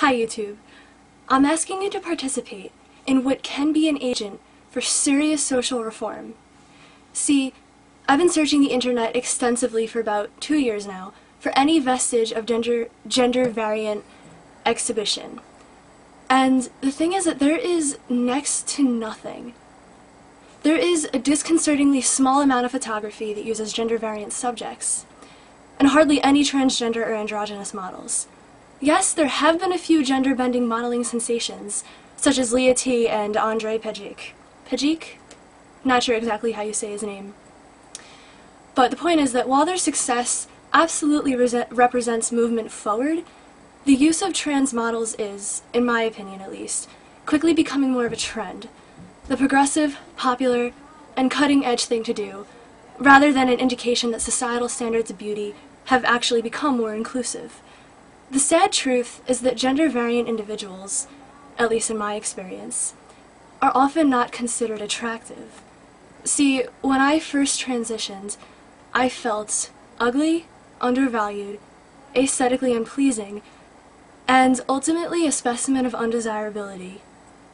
Hi YouTube. I'm asking you to participate in what can be an agent for serious social reform. See, I've been searching the internet extensively for about 2 years now for any vestige of gender variant exhibition. And the thing is that there is next to nothing. There is a disconcertingly small amount of photography that uses gender variant subjects, and hardly any transgender or androgynous models. Yes, there have been a few gender-bending modeling sensations, such as glbt and Andrei Pejik. Pejik? Not sure exactly how you say his name. But the point is that while their success absolutely represents movement forward, the use of trans models is, in my opinion at least, quickly becoming more of a trend. The progressive, popular, and cutting-edge thing to do, rather than an indication that societal standards of beauty have actually become more inclusive. The sad truth is that gender-variant individuals, at least in my experience, are often not considered attractive. See, when I first transitioned, I felt ugly, undervalued, aesthetically unpleasing, and ultimately a specimen of undesirability.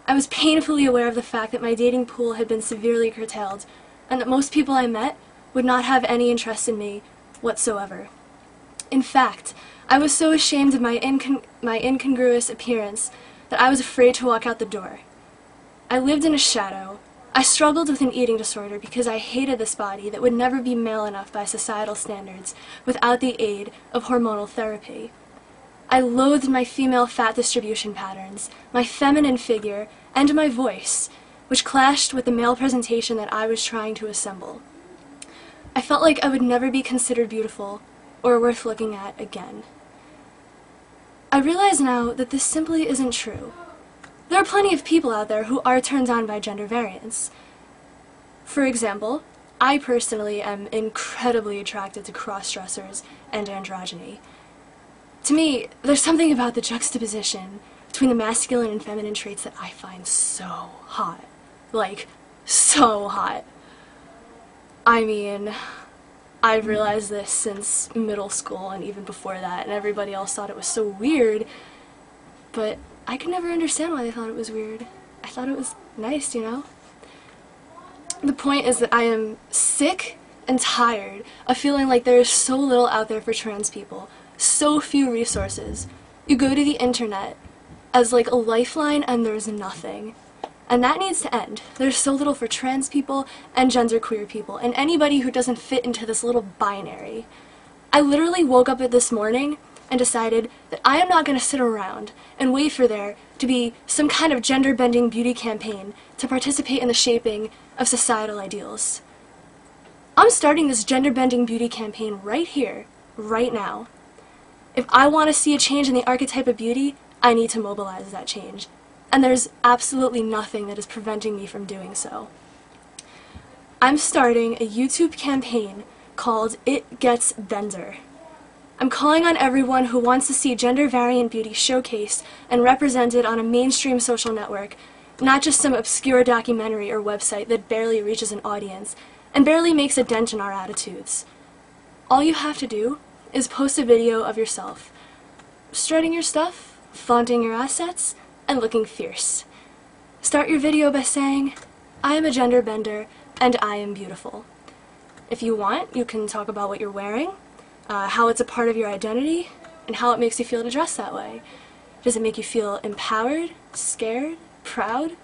I was painfully aware of the fact that my dating pool had been severely curtailed, and that most people I met would not have any interest in me whatsoever. In fact, I was so ashamed of my incongruous appearance that I was afraid to walk out the door. I lived in a shadow. I struggled with an eating disorder because I hated this body that would never be male enough by societal standards without the aid of hormonal therapy. I loathed my female fat distribution patterns, my feminine figure, and my voice, which clashed with the male presentation that I was trying to assemble. I felt like I would never be considered beautiful or worth looking at again. I realize now that this simply isn't true. There are plenty of people out there who are turned on by gender variance. For example, I personally am incredibly attracted to crossdressers and androgyny. To me, there's something about the juxtaposition between the masculine and feminine traits that I find so hot. Like, so hot. I mean, I've realized this since middle school and even before that, and everybody else thought it was so weird, but I could never understand why they thought it was weird. I thought it was nice, you know? The point is that I am sick and tired of feeling like there is so little out there for trans people, so few resources. You go to the internet as like a lifeline and there's nothing. And that needs to end. There's so little for trans people and genderqueer people, and anybody who doesn't fit into this little binary. I literally woke up this morning and decided that I am not going to sit around and wait for there to be some kind of gender-bending beauty campaign to participate in the shaping of societal ideals. I'm starting this gender-bending beauty campaign right here, right now. If I want to see a change in the archetype of beauty, I need to mobilize that change. And there's absolutely nothing that is preventing me from doing so. I'm starting a YouTube campaign called It Gets Bender. I'm calling on everyone who wants to see gender variant beauty showcased and represented on a mainstream social network, not just some obscure documentary or website that barely reaches an audience and barely makes a dent in our attitudes. All you have to do is post a video of yourself, strutting your stuff, flaunting your assets, and looking fierce. Start your video by saying, "I am a gender bender, and I am beautiful." If you want, you can talk about what you're wearing, how it's a part of your identity, and how it makes you feel to dress that way. Does it make you feel empowered, scared, proud?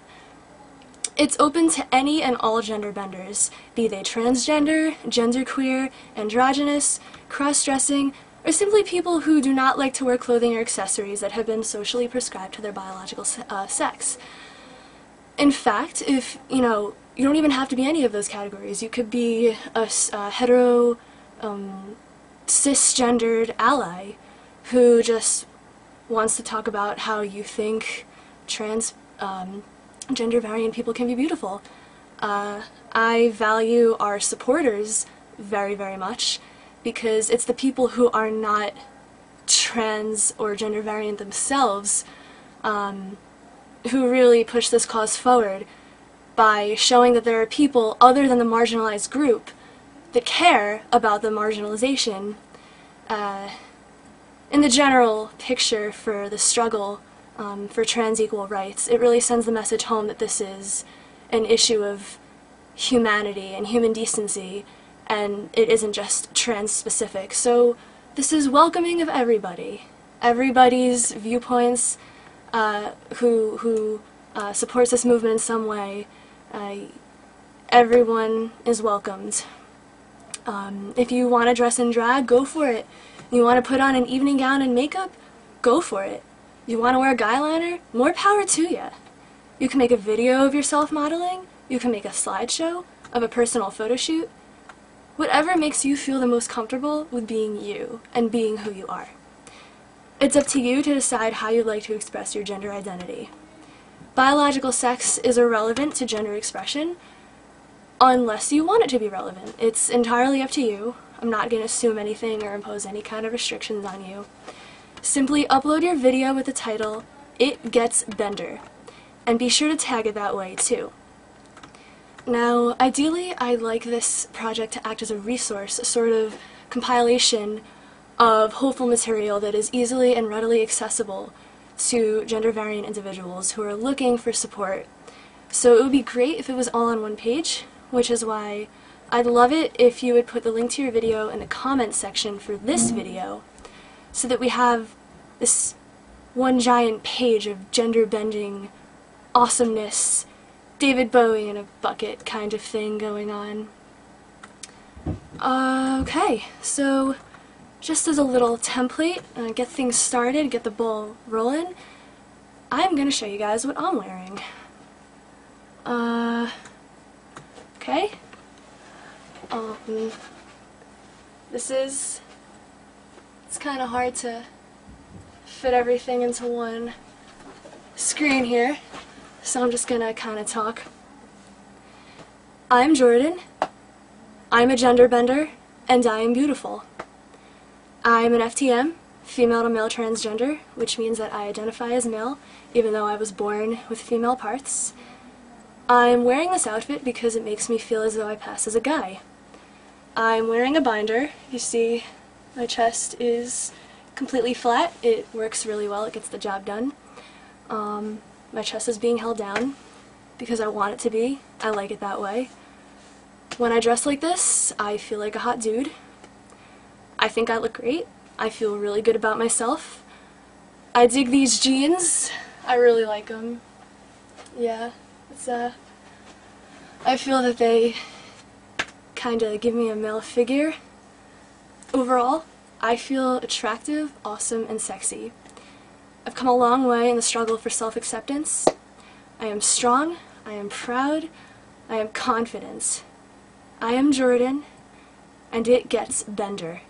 It's open to any and all gender benders, be they transgender, genderqueer, androgynous, cross-dressing, or simply people who do not like to wear clothing or accessories that have been socially prescribed to their biological sex. In fact, if, you don't even have to be any of those categories. You could be a hetero, cisgendered ally who just wants to talk about how you think gender variant people can be beautiful. I value our supporters very, very much, because it's the people who are not trans or gender variant themselves who really push this cause forward by showing that there are people other than the marginalized group that care about the marginalization in the general picture for the struggle for trans equal rights. It really sends the message home that this is an issue of humanity and human decency, and it isn't just trans-specific. So this is welcoming of everybody's viewpoints, who supports this movement in some way. Everyone is welcomed. If you want to dress in drag, go for it. You want to put on an evening gown and makeup, go for it. You want to wear a guyliner, more power to you. You can make a video of yourself modeling, you can make a slideshow of a personal photo shoot. Whatever makes you feel the most comfortable with being you and being who you are. It's up to you to decide how you'd like to express your gender identity. Biological sex is irrelevant to gender expression unless you want it to be relevant. It's entirely up to you. I'm not going to assume anything or impose any kind of restrictions on you. Simply upload your video with the title, "It Gets Bender," and be sure to tag it that way too. Now, ideally, I'd like this project to act as a resource, a sort of compilation of hopeful material that is easily and readily accessible to gender variant individuals who are looking for support. So it would be great if it was all on one page, which is why I'd love it if you would put the link to your video in the comments section for this video, so that we have this one giant page of gender-bending awesomeness, David Bowie in a bucket kind of thing going on. Okay, so just as a little template, get things started, get the ball rolling, I'm going to show you guys what I'm wearing. Okay. It's kind of hard to fit everything into one screen here, so I'm just gonna kind of talk. I'm Jordan, I'm a gender bender, and I am beautiful. I'm an FTM, female to male transgender, which means that I identify as male, even though I was born with female parts. I'm wearing this outfit because it makes me feel as though I pass as a guy. I'm wearing a binder. You see my chest is completely flat. It works really well, it gets the job done. My chest is being held down because I want it to be. I like it that way. When I dress like this, I feel like a hot dude. I think I look great. I feel really good about myself. I dig these jeans. I really like them. Yeah, I feel that they kind of give me a male figure. Overall, I feel attractive, awesome, and sexy. I've come a long way in the struggle for self-acceptance. I am strong, I am proud, I am confident. I am Jordan, and it gets Bender.